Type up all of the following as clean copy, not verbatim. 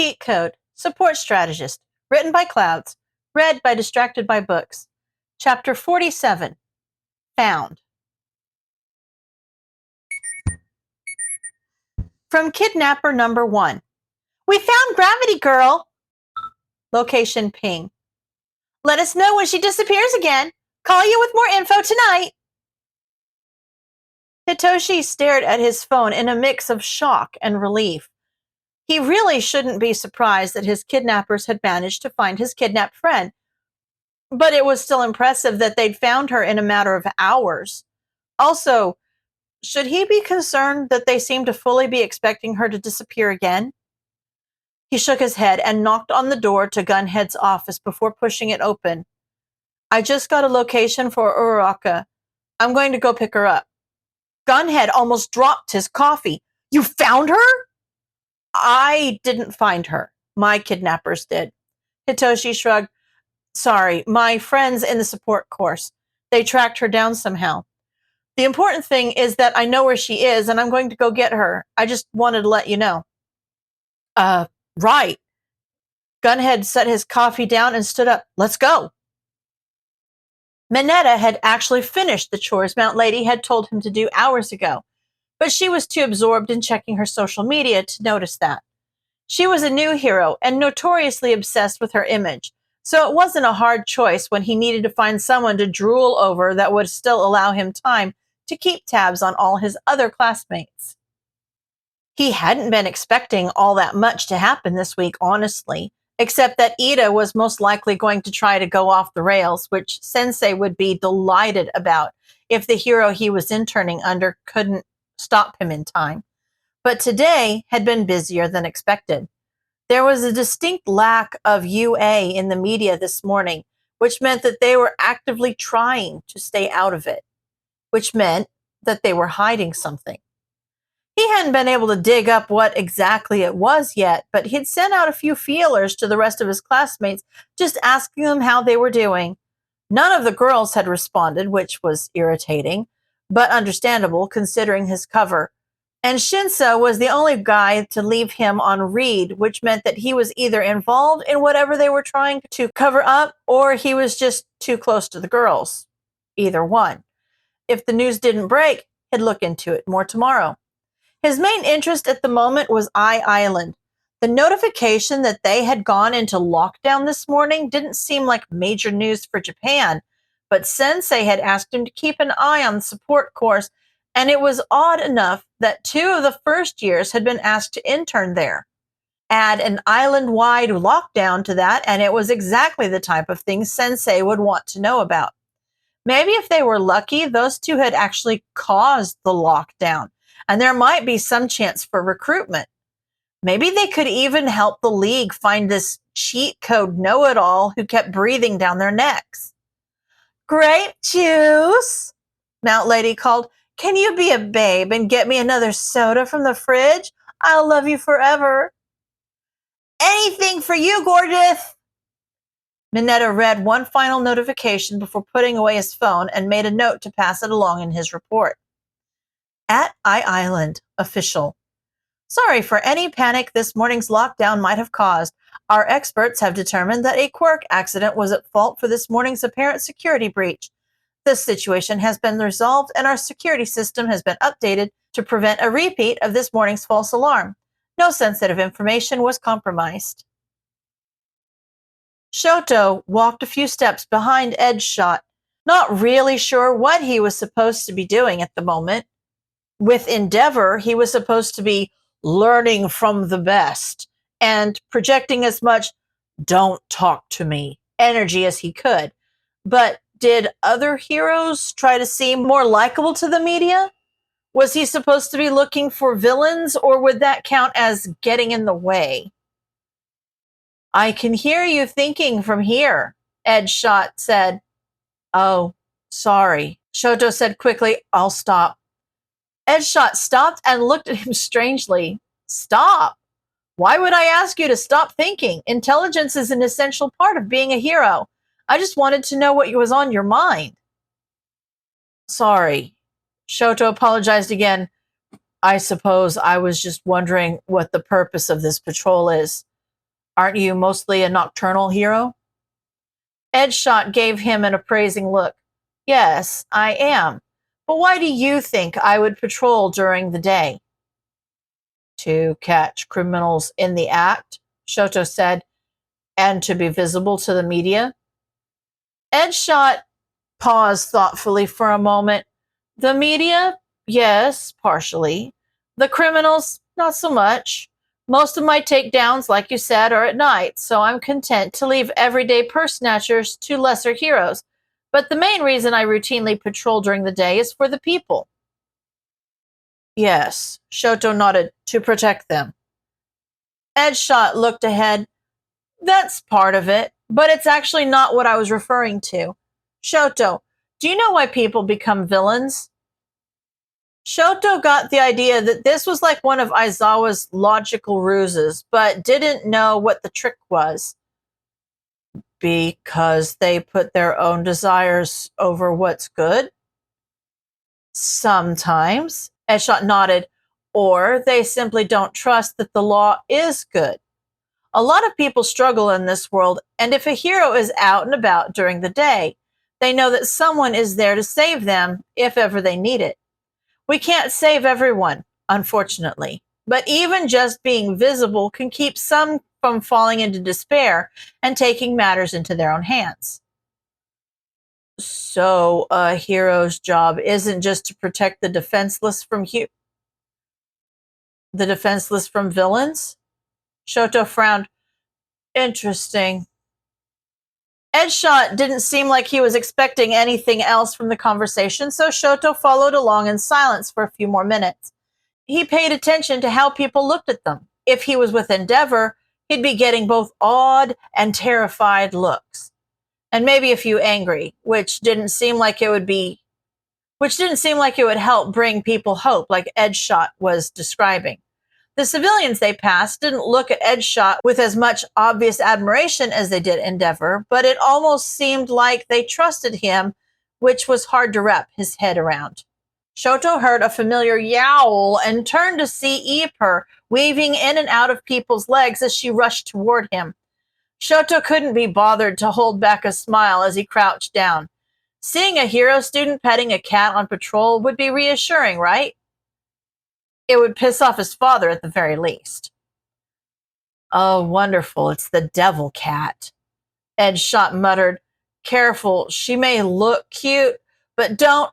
Cheat Code, Support Strategist, written by Clouds, read by Distracted by Books. Chapter 47, Found. From Kidnapper Number 1. We found Gravity Girl! Location ping. Let us know when she disappears again. Call you with more info tonight. Hitoshi stared at his phone in a mix of shock and relief. He really shouldn't be surprised that his kidnappers had managed to find his kidnapped friend, but it was still impressive that they'd found her in a matter of hours. Also, should he be concerned that they seemed to fully be expecting her to disappear again? He shook his head and knocked on the door to Gunhead's office before pushing it open. I just got a location for Uraraka. I'm going to go pick her up. Gunhead almost dropped his coffee. You found her? I didn't find her. My kidnappers did. Hitoshi shrugged. Sorry, my friends in the support course. They tracked her down somehow. The important thing is that I know where she is and I'm going to go get her. I just wanted to let you know. Right. Gunhead set his coffee down and stood up. Let's go. Mineta had actually finished the chores Mount Lady had told him to do hours ago, but she was too absorbed in checking her social media to notice that. She was a new hero and notoriously obsessed with her image, so it wasn't a hard choice when he needed to find someone to drool over that would still allow him time to keep tabs on all his other classmates. He hadn't been expecting all that much to happen this week, honestly, except that Ida was most likely going to try to go off the rails, which Sensei would be delighted about if the hero he was interning under couldn't stop him in time. But today had been busier than expected. There was a distinct lack of UA in the media this morning, which meant that they were actively trying to stay out of it, which meant that they were hiding something. He hadn't been able to dig up what exactly it was yet, but he'd sent out a few feelers to the rest of his classmates, just asking them how they were doing. None of the girls had responded, which was irritating, but understandable considering his cover. And Shinso was the only guy to leave him on read, which meant that he was either involved in whatever they were trying to cover up, or he was just too close to the girls. Either one. If the news didn't break, he'd look into it more tomorrow. His main interest at the moment was Island. The notification that they had gone into lockdown this morning didn't seem like major news for Japan, but Sensei had asked him to keep an eye on the support course, and it was odd enough that 2 of the first years had been asked to intern there. Add an island-wide lockdown to that, and it was exactly the type of thing Sensei would want to know about. Maybe if they were lucky, those 2 had actually caused the lockdown, and there might be some chance for recruitment. Maybe they could even help the League find this cheat code know-it-all who kept breathing down their necks. Grape juice, Mount Lady called. Can you be a babe and get me another soda from the fridge? I'll love you forever. Anything for you, gorgeous. Mineta read one final notification before putting away his phone and made a note to pass it along in his report. At Island, official. Sorry for any panic this morning's lockdown might have caused. Our experts have determined that a quirk accident was at fault for this morning's apparent security breach. This situation has been resolved and our security system has been updated to prevent a repeat of this morning's false alarm. No sensitive information was compromised. Shoto walked a few steps behind Edgeshot, not really sure what he was supposed to be doing at the moment. With Endeavor, he was supposed to be learning from the best and projecting as much "don't talk to me" energy as he could. But did other heroes try to seem more likable to the media? Was he supposed to be looking for villains, or would that count as getting in the way? I can hear you thinking from here, Edgeshot said. Oh, sorry, Shoto said quickly. I'll stop. Edgeshot stopped and looked at him strangely. Stop? Why would I ask you to stop thinking? Intelligence is an essential part of being a hero. I just wanted to know what was on your mind. Sorry. Shoto apologized again. I suppose I was just wondering what the purpose of this patrol is. Aren't you mostly a nocturnal hero? Edshot gave him an appraising look. Yes, I am. But why do you think I would patrol during the day? To catch criminals in the act, Shoto said, and to be visible to the media. Edshot paused thoughtfully for a moment. The media? Yes, partially. The criminals? Not so much. Most of my takedowns, like you said, are at night, so I'm content to leave everyday purse snatchers to lesser heroes. But the main reason I routinely patrol during the day is for the people. Yes, Shoto nodded, to protect them. Edshot looked ahead. That's part of it, but it's actually not what I was referring to. Shoto, do you know why people become villains? Shoto got the idea that this was like one of Aizawa's logical ruses, but didn't know what the trick was. Because they put their own desires over what's good? Sometimes, Edshot nodded, or they simply don't trust that the law is good. A lot of people struggle in this world, and if a hero is out and about during the day, they know that someone is there to save them if ever they need it. We can't save everyone, unfortunately, but even just being visible can keep some from falling into despair and taking matters into their own hands. So a hero's job isn't just to protect the defenseless from villains? Shoto frowned. Interesting. Edshot didn't seem like he was expecting anything else from the conversation, so Shoto followed along in silence for a few more minutes. He paid attention to how people looked at them. If he was with Endeavor, he'd be getting both awed and terrified looks. And maybe a few angry, which didn't seem like it would help bring people hope like Edshot was describing. The civilians they passed didn't look at Edshot with as much obvious admiration as they did Endeavor, but it almost seemed like they trusted him, which was hard to wrap his head around. Shoto heard a familiar yowl and turned to see Ipur weaving in and out of people's legs as she rushed toward him. Shoto couldn't be bothered to hold back a smile as he crouched down. Seeing a hero student petting a cat on patrol would be reassuring, right? It would piss off his father at the very least. Oh, wonderful, it's the devil cat. Edshot muttered. Careful, she may look cute, but don't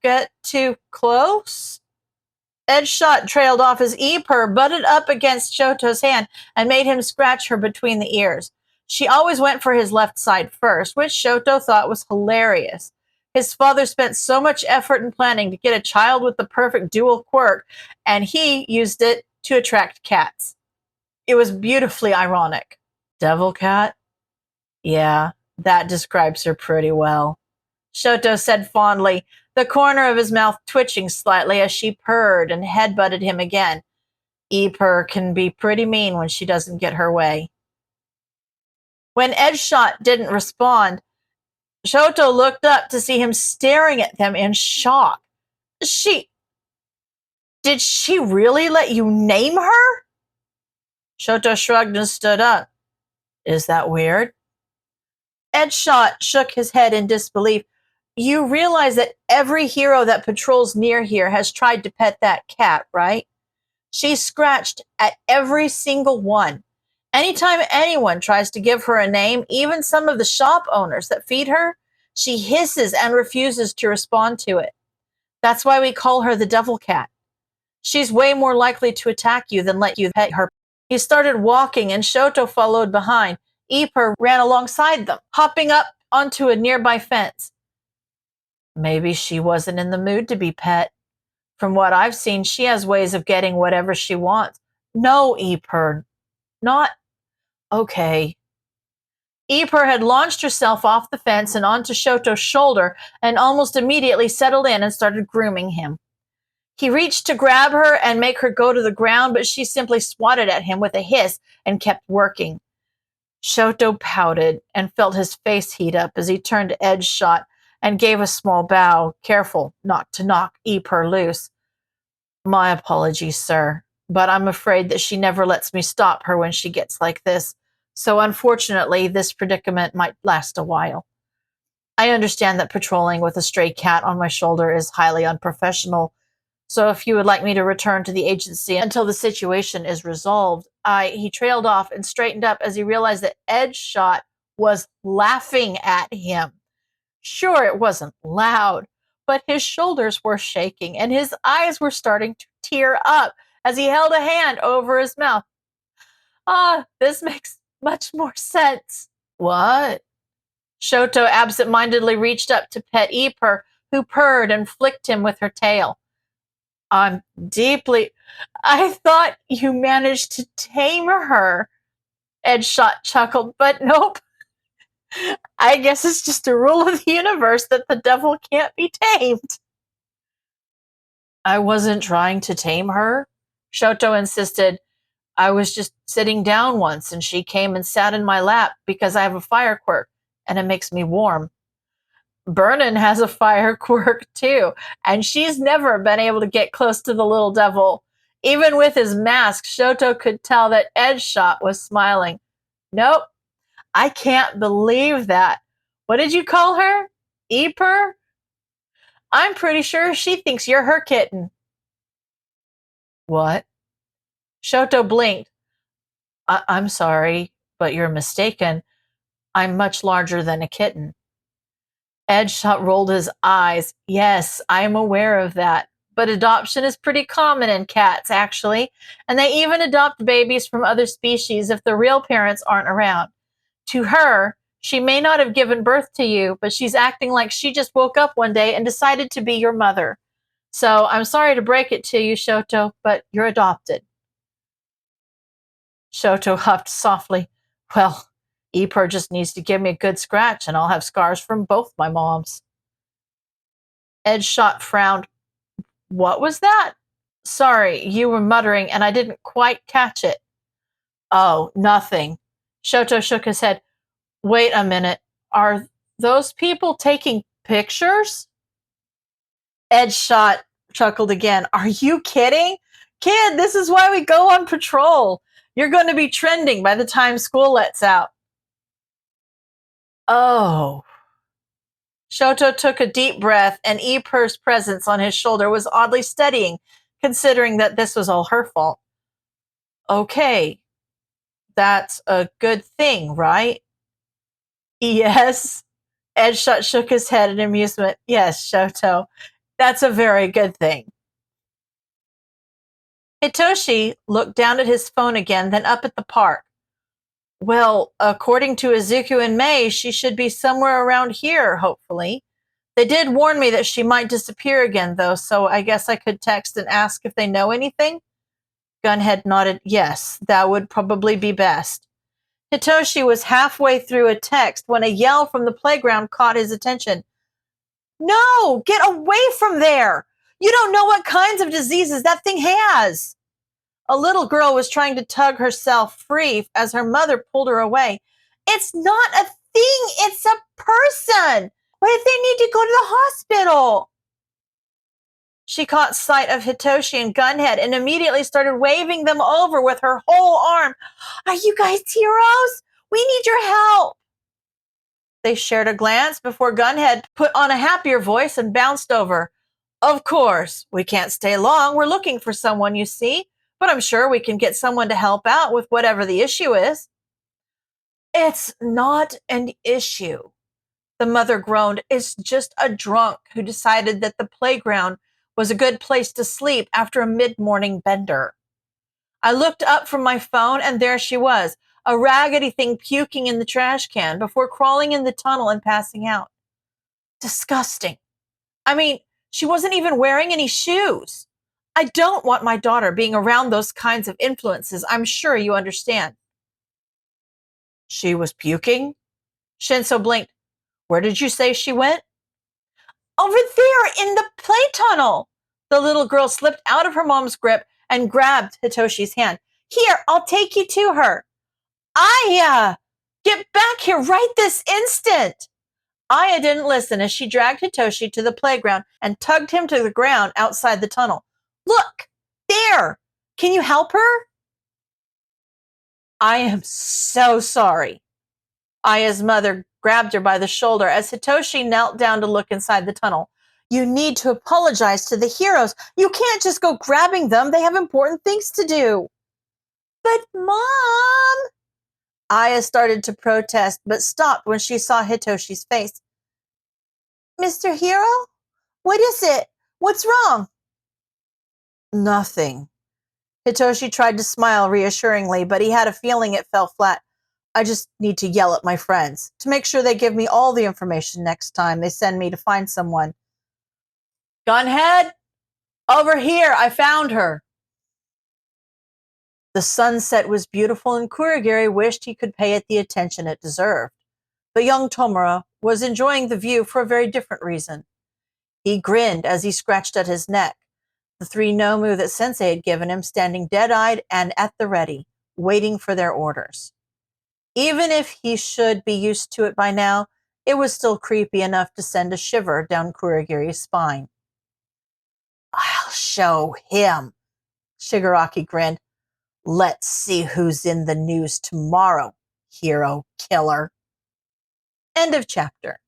get too close. Edshot trailed off as Ipur butted up against Shoto's hand and made him scratch her between the ears. She always went for his left side first, which Shoto thought was hilarious. His father spent so much effort in planning to get a child with the perfect dual quirk, and he used it to attract cats. It was beautifully ironic. Devil cat? Yeah, that describes her pretty well. Shoto said fondly, the corner of his mouth twitching slightly as she purred and headbutted him again. Ipur can be pretty mean when she doesn't get her way. When Edshot didn't respond, Shoto looked up to see him staring at them in shock. Did she really let you name her? Shoto shrugged and stood up. Is that weird? Edshot shook his head in disbelief. You realize that every hero that patrols near here has tried to pet that cat, right? She scratched at every single one. Anytime anyone tries to give her a name, even some of the shop owners that feed her, she hisses and refuses to respond to it. That's why we call her the devil cat. She's way more likely to attack you than let you pet her. He started walking and Shoto followed behind. Ipur ran alongside them, hopping up onto a nearby fence. Maybe she wasn't in the mood to be pet. From what I've seen, she has ways of getting whatever she wants. No, Ipur. Not okay. Ipur had launched herself off the fence and onto Shoto's shoulder and almost immediately settled in and started grooming him. He reached to grab her and make her go to the ground, but she simply swatted at him with a hiss and kept working. Shoto pouted and felt his face heat up as he turned to Edshot and gave a small bow, careful not to knock Ipur loose. My apologies, sir. but I'm afraid that she never lets me stop her when she gets like this. So unfortunately, this predicament might last a while. I understand that patrolling with a stray cat on my shoulder is highly unprofessional. So if you would like me to return to the agency until the situation is resolved, he trailed off and straightened up as he realized that Edgeshot was laughing at him. Sure, it wasn't loud, but his shoulders were shaking and his eyes were starting to tear up as he held a hand over his mouth. This makes much more sense. What? Shoto absent-mindedly reached up to pet Eper, who purred and flicked him with her tail. I'm deeply... I thought you managed to tame her. Edgeshot chuckled, but nope. I guess it's just a rule of the universe that the devil can't be tamed. I wasn't trying to tame her, Shoto insisted. I was just sitting down once and she came and sat in my lap because I have a fire quirk and it makes me warm. Vernon has a fire quirk too, and she's never been able to get close to the little devil. Even with his mask, Shoto could tell that Edgeshot was smiling. Nope, I can't believe that. What did you call her? Eper? I'm pretty sure she thinks you're her kitten. What? Shoto blinked. I'm sorry, but you're mistaken. I'm much larger than a kitten. Edgeshot rolled his eyes. Yes, I'm aware of that. But adoption is pretty common in cats, actually. And they even adopt babies from other species if the real parents aren't around. To her, she may not have given birth to you, but she's acting like she just woke up one day and decided to be your mother. So I'm sorry to break it to you, Shoto, but you're adopted. Shoto huffed softly. Well, Eper just needs to give me a good scratch and I'll have scars from both my moms. Edgeshot frowned. What was that? Sorry, you were muttering and I didn't quite catch it. Oh, nothing. Shoto shook his head. Wait a minute. Are those people taking pictures? Edgeshot chuckled again. Are you kidding? Kid, this is why we go on patrol. You're going to be trending by the time school lets out. Oh. Shoto took a deep breath, and Eper's presence on his shoulder was oddly steadying, considering that this was all her fault. Okay, that's a good thing, right? Yes. Edgeshot shook his head in amusement. Yes, Shoto, that's a very good thing. Hitoshi looked down at his phone again, then up at the park. Well, according to Izuku and Mei, she should be somewhere around here, hopefully. They did warn me that she might disappear again, though, so I guess I could text and ask if they know anything? Gunhead nodded. Yes, that would probably be best. Hitoshi was halfway through a text when a yell from the playground caught his attention. No! Get away from there! You don't know what kinds of diseases that thing has! A little girl was trying to tug herself free as her mother pulled her away. It's not a thing, it's a person! What if they need to go to the hospital? She caught sight of Hitoshi and Gunhead and immediately started waving them over with her whole arm. Are you guys heroes? We need your help. They shared a glance before Gunhead put on a happier voice and bounced over. Of course, we can't stay long. We're looking for someone, you see. But I'm sure we can get someone to help out with whatever the issue is. It's not an issue. The mother groaned. It's just a drunk who decided that the playground was a good place to sleep after a mid-morning bender. I looked up from my phone and there she was, a raggedy thing puking in the trash can before crawling in the tunnel and passing out. Disgusting. I mean, she wasn't even wearing any shoes. I don't want my daughter being around those kinds of influences. I'm sure you understand. She was puking? Shinso blinked. Where did you say she went? Over there in the play tunnel. The little girl slipped out of her mom's grip and grabbed Hitoshi's hand. Here, I'll take you to her. Aya! Get back here right this instant! Aya didn't listen as she dragged Hitoshi to the playground and tugged him to the ground outside the tunnel. Look! There! Can you help her? I am so sorry. Aya's mother grabbed her by the shoulder as Hitoshi knelt down to look inside the tunnel. You need to apologize to the heroes. You can't just go grabbing them. They have important things to do. But Mom! Aya started to protest, but stopped when she saw Hitoshi's face. Mr. Hero? What is it? What's wrong? Nothing. Hitoshi tried to smile reassuringly, but he had a feeling it fell flat. I just need to yell at my friends to make sure they give me all the information next time they send me to find someone. Gunhead? Over here, I found her. The sunset was beautiful and Kurogiri wished he could pay it the attention it deserved. But young Tomura was enjoying the view for a very different reason. He grinned as he scratched at his neck, the 3 Nomu that Sensei had given him standing dead-eyed and at the ready, waiting for their orders. Even if he should be used to it by now, it was still creepy enough to send a shiver down Kurogiri's spine. I'll show him, Shigaraki grinned. Let's see who's in the news tomorrow, hero killer. End of chapter.